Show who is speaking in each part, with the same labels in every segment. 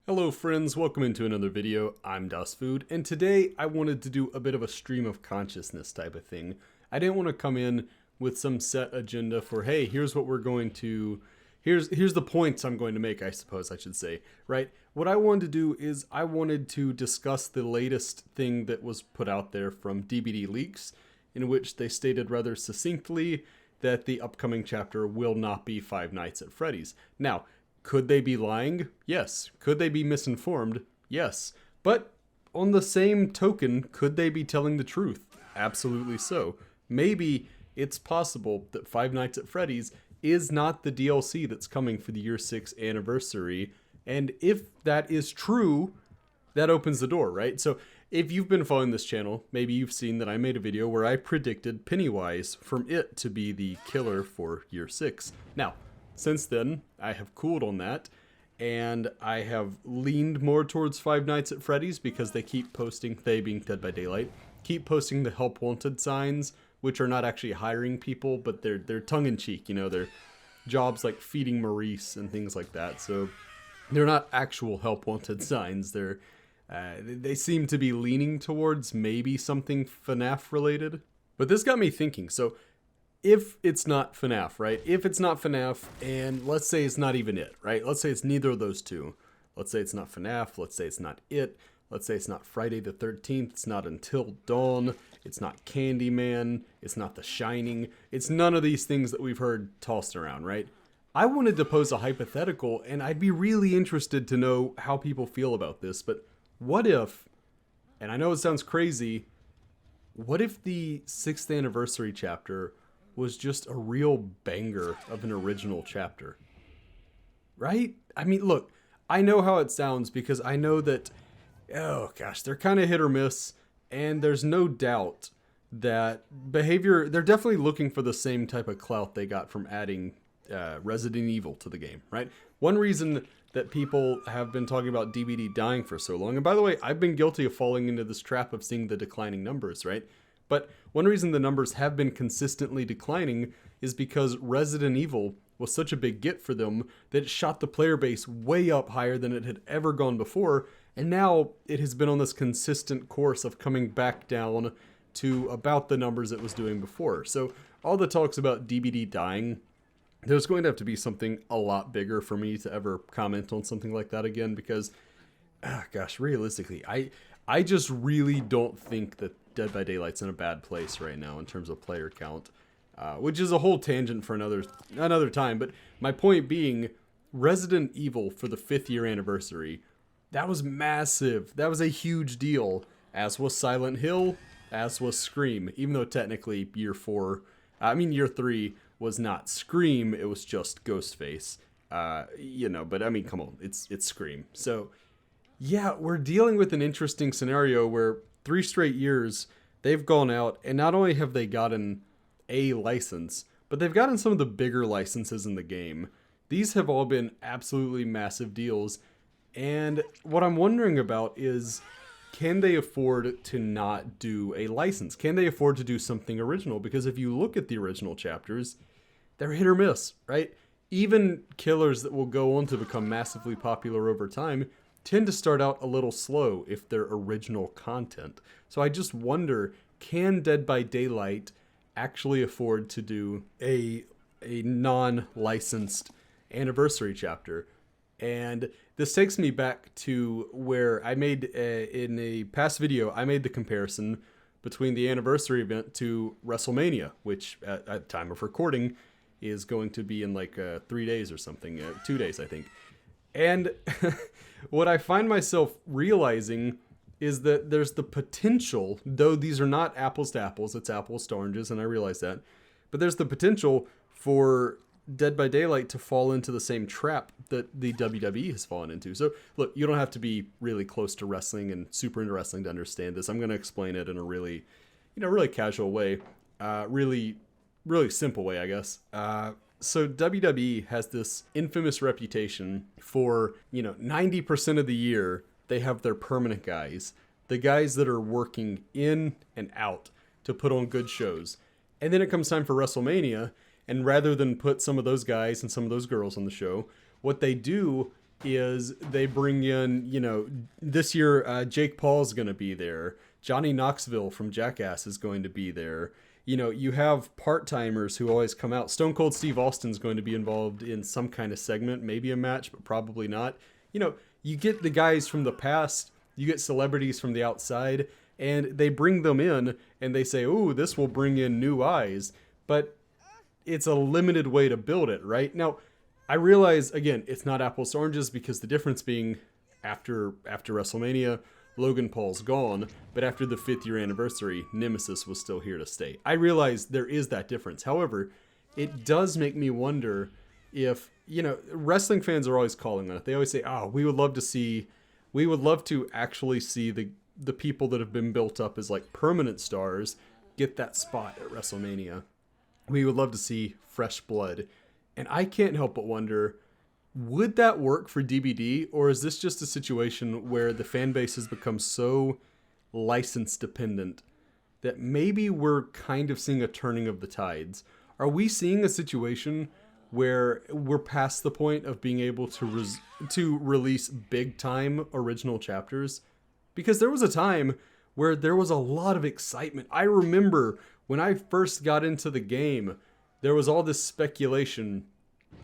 Speaker 1: Hello friends, welcome into another video. I'm DasFood, and today I wanted to do a bit of a stream of consciousness type of thing. I didn't want to come in with some set agenda for, hey, here's what we're going to, here's the points I'm going to make, I suppose I should say, right? What I wanted to do is I wanted to discuss the latest thing that was put out there from DBD leaks, in which they stated rather succinctly that the upcoming chapter will not be Five Nights at Freddy's. Now, could they be lying? Yes. Could they be misinformed? Yes. But on the same token, could they be telling the truth? Absolutely so. Maybe it's possible that Five Nights at Freddy's is not the DLC that's coming for the year 6 anniversary. And if that is true, that opens the door, right? So if you've been following this channel, maybe you've seen that I made a video where I predicted Pennywise from It to be the killer for year 6. Now, since then, I have cooled on that, and I have leaned more towards Five Nights at Freddy's because they keep posting, they being Dead by Daylight, keep posting the help wanted signs, which are not actually hiring people, but they're tongue-in-cheek, you know, they're jobs like feeding Maurice and things like that, so they're not actual help wanted signs, they seem to be leaning towards maybe something FNAF related. But this got me thinking, so if it's not FNAF, right? If it's not FNAF, and let's say it's not even It, right? Let's say it's neither of those two. Let's say it's not FNAF, let's say it's not It, let's say it's not Friday the 13th, it's not Until Dawn, it's not Candyman, it's not The Shining, it's none of these things that we've heard tossed around, right? I wanted to pose a hypothetical, and I'd be really interested to know how people feel about this, but what if, and I know it sounds crazy, what if the 6th anniversary chapter was just a real banger of an original chapter? Right? I mean, look, I know how it sounds because I know that, oh gosh, they're kind of hit or miss, and there's no doubt that behavior, they're definitely looking for the same type of clout they got from adding Resident Evil to the game, right? One reason that people have been talking about DBD dying for so long, and by the way, I've been guilty of falling into this trap of seeing the declining numbers, right? But one reason the numbers have been consistently declining is because Resident Evil was such a big get for them that it shot the player base way up higher than it had ever gone before, and now it has been on this consistent course of coming back down to about the numbers it was doing before. So all the talks about DBD dying, there's going to have to be something a lot bigger for me to ever comment on something like that again, because, gosh, realistically, I just really don't think that Dead by Daylight's in a bad place right now in terms of player count, which is a whole tangent for another time. But my point being, Resident Evil for the 5th year anniversary, that was massive. That was a huge deal, as was Silent Hill, as was Scream, even though technically year 3 was not Scream, it was just Ghostface, you know, but I mean, come on, it's Scream. So yeah, we're dealing with an interesting scenario where 3 straight years they've gone out and not only have they gotten a license, but they've gotten some of the bigger licenses in the game. These have all been absolutely massive deals, and what I'm wondering about is, can they afford to not do a license? Can they afford to do something original? Because if you look at the original chapters, they're hit or miss, right? Even killers that will go on to become massively popular over time tend to start out a little slow if they're original content. So I just wonder, can Dead by Daylight actually afford to do a non-licensed anniversary chapter? And this takes me back to where I made, in a past video, I made the comparison between the anniversary event to WrestleMania, which at the time of recording is going to be in like 3 days or something, 2 days I think. And what I find myself realizing is that there's the potential, though these are not apples to apples, it's apples to oranges, and I realize that, but there's the potential for Dead by Daylight to fall into the same trap that the WWE has fallen into. So look, you don't have to be really close to wrestling and super into wrestling to understand this. I'm going to explain it in a really, really casual way, really simple way, I guess. So WWE has this infamous reputation for, 90% of the year, they have their permanent guys, the guys that are working in and out to put on good shows. And then it comes time for WrestleMania, and rather than put some of those guys and some of those girls on the show, what they do is they bring in, this year Jake Paul's going to be there. Johnny Knoxville from Jackass is going to be there. You have part-timers who always come out. Stone Cold Steve Austin's going to be involved in some kind of segment, maybe a match, but probably not. You get the guys from the past, you get celebrities from the outside, and they bring them in and they say, "Ooh, this will bring in new eyes." But it's a limited way to build it, right? Now, I realize, again, it's not apples to oranges, because the difference being after WrestleMania, Logan Paul's gone, but after the 5th year anniversary, Nemesis was still here to stay. I realize there is that difference. However, it does make me wonder if, wrestling fans are always calling on it. They always say, we would love to actually see the people that have been built up as like permanent stars get that spot at WrestleMania. We would love to see fresh blood. And I can't help but wonder, would that work for DBD, or is this just a situation where the fan base has become so license dependent that maybe we're kind of seeing a turning of the tides? Are we seeing a situation where we're past the point of being able to release big time original chapters? Because there was a time where there was a lot of excitement. I remember when I first got into the game, there was all this speculation,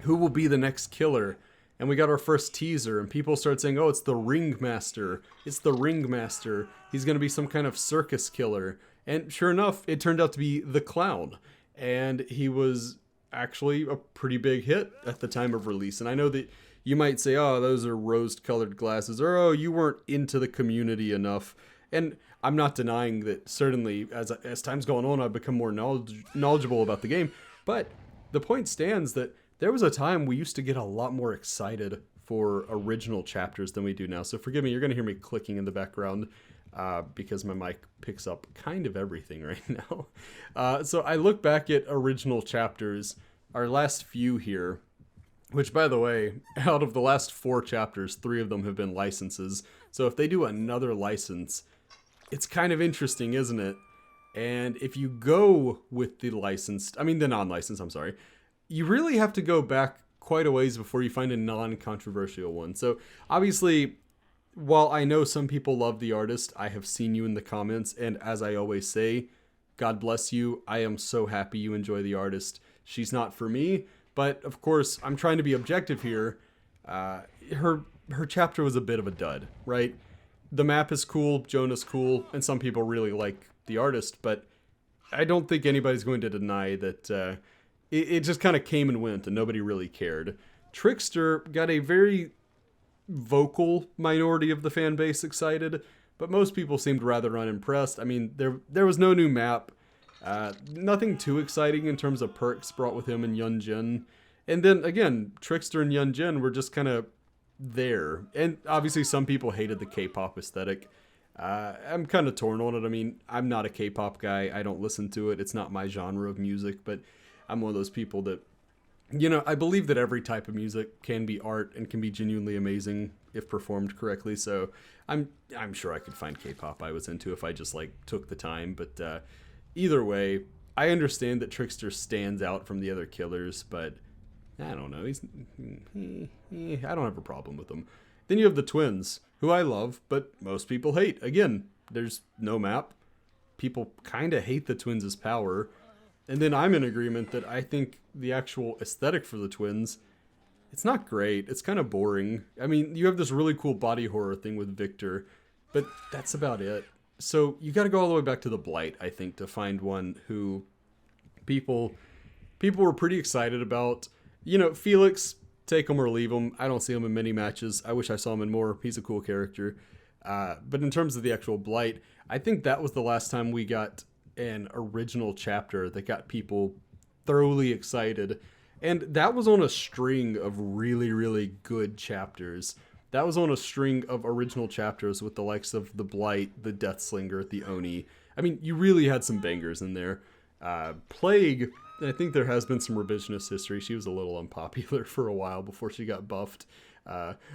Speaker 1: who will be the next killer? And we got our first teaser, and people started saying, "Oh, it's the Ringmaster. It's the Ringmaster. He's going to be some kind of circus killer." And sure enough, it turned out to be the Clown. And he was actually a pretty big hit at the time of release. And I know that you might say, "Oh, those are rose-colored glasses," or "Oh, you weren't into the community enough." And I'm not denying that certainly as time's going on, I've become more knowledgeable about the game. But the point stands that there was a time we used to get a lot more excited for original chapters than we do now. So forgive me, you're going to hear me clicking in the background because my mic picks up kind of everything right now. So I look back at original chapters, our last few here, which, by the way, out of the last 4 chapters, 3 of them have been licenses. So if they do another license, it's kind of interesting, isn't it? And if you go with the non-licensed, I'm sorry, you really have to go back quite a ways before you find a non-controversial one. So obviously, while I know some people love the artist, I have seen you in the comments, and as I always say, God bless you. I am so happy you enjoy the artist. She's not for me, but of course, I'm trying to be objective here. Her chapter was a bit of a dud, right? The map is cool, Jonah's cool, and some people really like the artist, but I don't think anybody's going to deny that it just kind of came and went and nobody really cared. Trickster got a very vocal minority of the fan base excited, but most people seemed rather unimpressed. I mean, there was no new map, nothing too exciting in terms of perks brought with him and Yun Jin. And then again, Trickster and Yun Jin were just kind of there. And obviously some people hated the K-pop aesthetic. I'm kind of torn on it. I mean, I'm not a K-pop guy. I don't listen to it. It's not my genre of music, but I'm one of those people that, I believe that every type of music can be art and can be genuinely amazing if performed correctly. So I'm sure I could find K-pop I was into if I just took the time. But either way, I understand that Trickster stands out from the other killers, but I don't know. I don't have a problem with him. Then you have the twins, who I love, but most people hate. Again, there's no map. People kind of hate the twins' power. And then I'm in agreement that I think the actual aesthetic for the twins, it's not great. It's kind of boring. I mean, you have this really cool body horror thing with Victor, but that's about it. So you got to go all the way back to the Blight, I think, to find one who people were pretty excited about. Felix, take him or leave him. I don't see him in many matches. I wish I saw him in more. He's a cool character. But in terms of the actual Blight, I think that was the last time we got an original chapter that got people thoroughly excited. And that was on a string of really, really good chapters. That was on a string of original chapters with the likes of the Blight, the Deathslinger, the Oni. I mean, you really had some bangers in there. Plague, I think there has been some revisionist history. She was a little unpopular for a while before she got buffed.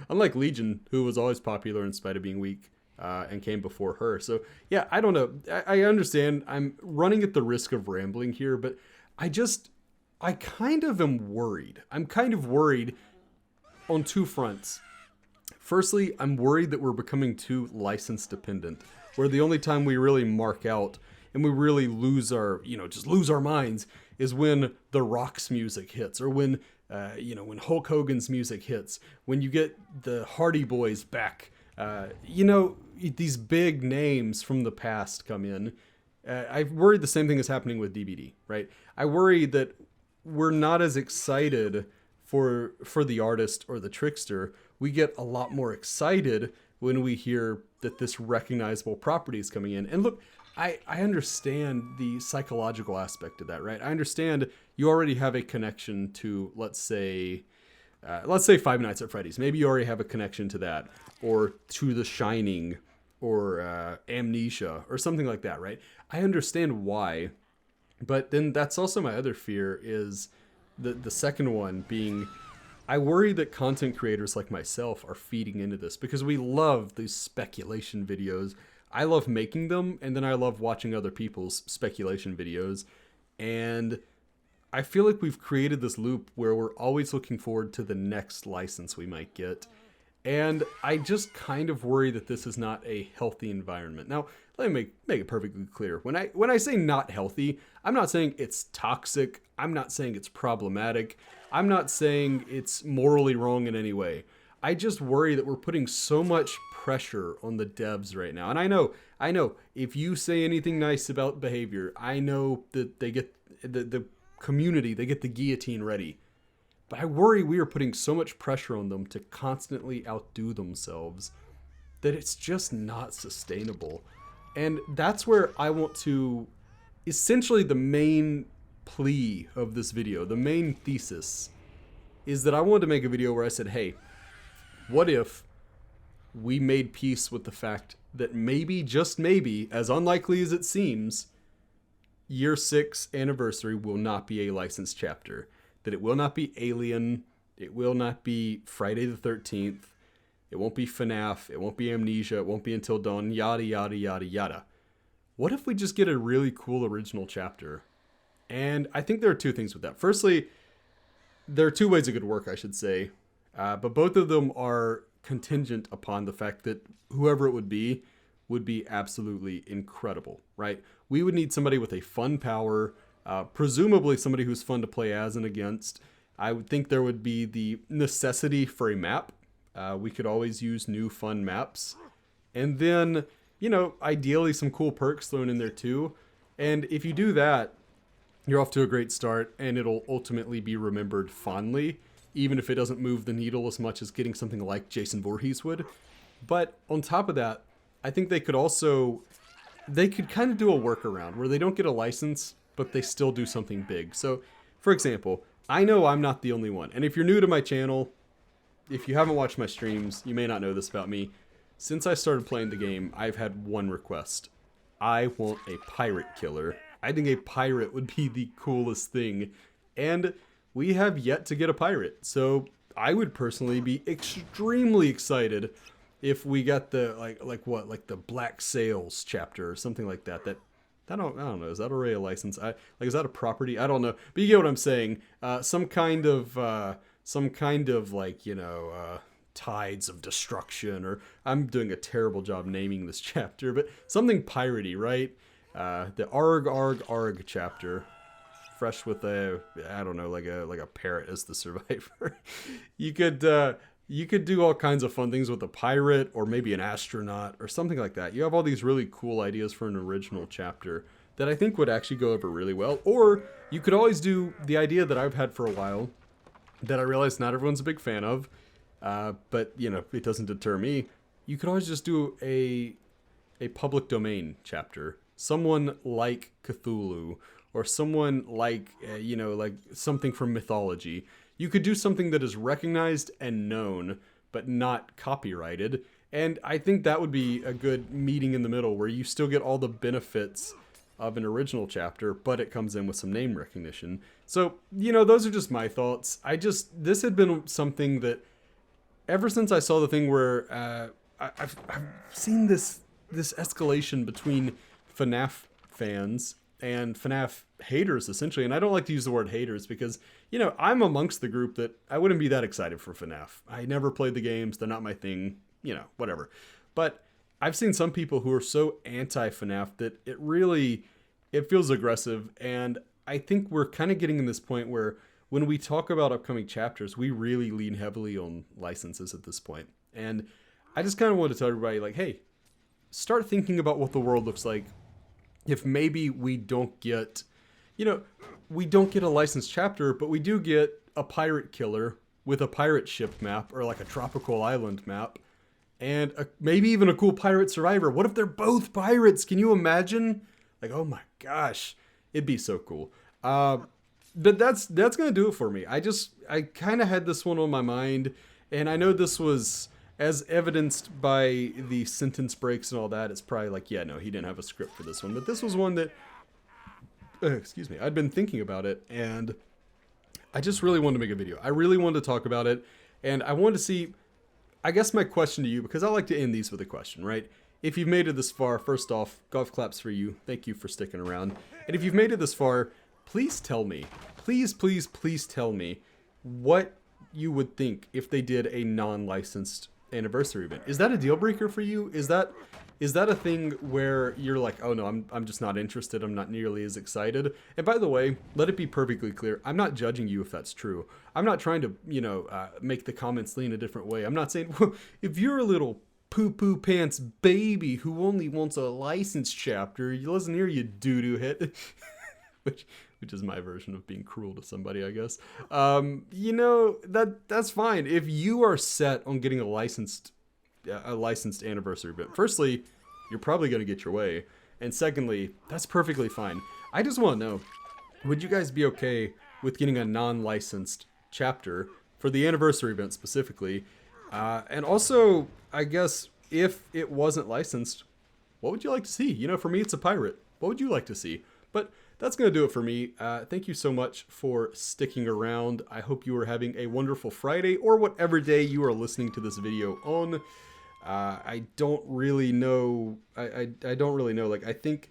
Speaker 1: Unlike Legion, who was always popular in spite of being weak, and came before her. So, yeah, I don't know. I understand. I'm running at the risk of rambling here, but I kind of am worried. I'm kind of worried on 2 fronts. Firstly, I'm worried that we're becoming too license dependent, where the only time we really mark out and we really lose our, just lose our minds is when The Rock's music hits, or when, when Hulk Hogan's music hits, when you get the Hardy Boys back. These big names from the past come in. I worried the same thing is happening with DBD, right? I worry that we're not as excited for the artist or the trickster. We get a lot more excited when we hear that this recognizable property is coming in. And look, I understand the psychological aspect of that, right? I understand you already have a connection to, let's say Five Nights at Freddy's. Maybe you already have a connection to that, or to The Shining, or Amnesia, or something like that, right? I understand why, but then that's also my other fear, is the second one being, I worry that content creators like myself are feeding into this, because we love these speculation videos. I love making them, and then I love watching other people's speculation videos. And I feel like we've created this loop where we're always looking forward to the next license we might get. And I just kind of worry that this is not a healthy environment. Now, let me make it perfectly clear. When I say not healthy, I'm not saying it's toxic. I'm not saying it's problematic. I'm not saying it's morally wrong in any way. I just worry that we're putting so much pressure on the devs right now. And I know, if you say anything nice about behavior, I know that they get the community, they get the guillotine ready. But I worry we are putting so much pressure on them to constantly outdo themselves that it's just not sustainable. And that's where I want to, essentially the main plea of this video, the main thesis, is that I wanted to make a video where I said, hey, what if we made peace with the fact that maybe, just maybe, as unlikely as it seems, year 6 anniversary will not be a licensed chapter. That it will not be Alien, it will not be Friday the 13th, it won't be FNAF, it won't be Amnesia, it won't be Until Dawn, yada, yada, yada, yada. What if we just get a really cool original chapter? And I think there are two things with that. Firstly, there are two ways it could work, I should say. But both of them are contingent upon the fact that whoever it would be absolutely incredible, right? We would need somebody with a fun power, presumably somebody who's fun to play as and against. I would think there would be the necessity for a map. We could always use new fun maps. And then, ideally some cool perks thrown in there too. And if you do that, you're off to a great start, and it'll ultimately be remembered fondly, even if it doesn't move the needle as much as getting something like Jason Voorhees would. But on top of that, I think they could kind of do a workaround where they don't get a license, but they still do something big. So, for example, I know I'm not the only one. And if you're new to my channel, if you haven't watched my streams, you may not know this about me. Since I started playing the game, I've had one request. I want a pirate killer. I think a pirate would be the coolest thing. And we have yet to get a pirate. So I would personally be extremely excited if we got the like the Black Sails chapter or something like that. I don't know. Is that already a license? Is that a property? I don't know. But you get what I'm saying. Some kind of Tides of Destruction, or I'm doing a terrible job naming this chapter, but something piratey, right? The Arg chapter, fresh with like a parrot as the survivor. You could do all kinds of fun things with a pirate, or maybe an astronaut, or something like that. You have all these really cool ideas for an original chapter that I think would actually go over really well. Or you could always do the idea that I've had for a while, that I realize not everyone's a big fan of, but it doesn't deter me. You could always just do a public domain chapter. Someone like Cthulhu, or someone like something from mythology. You could do something that is recognized and known, but not copyrighted. And I think that would be a good meeting in the middle, where you still get all the benefits of an original chapter, but it comes in with some name recognition. So, those are just my thoughts. This had been something that, ever since I saw the thing where I've seen this escalation between FNAF fans and FNAF haters, essentially. And I don't like to use the word haters because, you know, I'm amongst the group that I wouldn't be that excited for FNAF. I never played the games. They're not my thing, you know, whatever. But I've seen some people who are so anti-FNAF that it feels aggressive. And I think we're kind of getting in this point where when we talk about upcoming chapters, we really lean heavily on licenses at this point. And I just kind of want to tell everybody, like, hey, start thinking about what the world looks like if maybe we don't get, you know, we don't get a licensed chapter, but we do get a pirate killer with a pirate ship map or like a tropical island map and maybe even a cool pirate survivor. What if they're both pirates? Can you imagine? Like, oh my gosh, it'd be so cool. But that's going to do it for me. I kind of had this one on my mind, and I know this was, as evidenced by the sentence breaks and all that, it's probably like, yeah, no, he didn't have a script for this one. But this was one that, excuse me, I'd been thinking about it, and I just really wanted to make a video. I really wanted to talk about it, and I wanted to see, I guess my question to you, because I like to end these with a question, right? If you've made it this far, first off, golf claps for you. Thank you for sticking around. And if you've made it this far, please tell me, please tell me what you would think if they did a non-licensed anniversary event. Is that a deal breaker for you? Is that a thing where you're like, oh no, I'm just not interested. I'm not nearly as excited. And by the way, let it be perfectly clear, I'm not judging you if that's true. I'm not trying to, make the comments lean a different way. I'm not saying, well, if you're a little poo-poo pants baby who only wants a licensed chapter, you listen here, you doo-doo hit. which is my version of being cruel to somebody, I guess. That's fine. If you are set on getting a licensed anniversary event, firstly, you're probably going to get your way. And secondly, that's perfectly fine. I just want to know, would you guys be okay with getting a non-licensed chapter for the anniversary event specifically? And also, I guess, if it wasn't licensed, what would you like to see? For me, it's a pirate. What would you like to see? But that's going to do it for me. Thank you so much for sticking around. I hope you are having a wonderful Friday or whatever day you are listening to this video on. I don't really know. I don't really know. Like, I think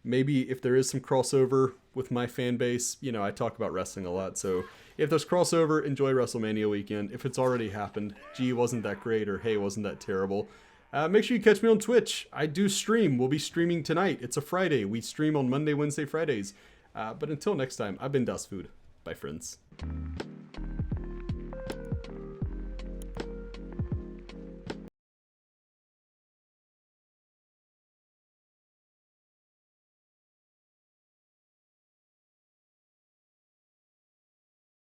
Speaker 1: maybe if there is some crossover with my fan base, I talk about wrestling a lot. So if there's crossover, enjoy WrestleMania weekend. If it's already happened, gee, wasn't that great? Or hey, wasn't that terrible? Make sure you catch me on Twitch. I do stream. We'll be streaming tonight. It's a Friday. We stream on Monday, Wednesday, Fridays. But until next time, I've been DustFood. Bye, friends.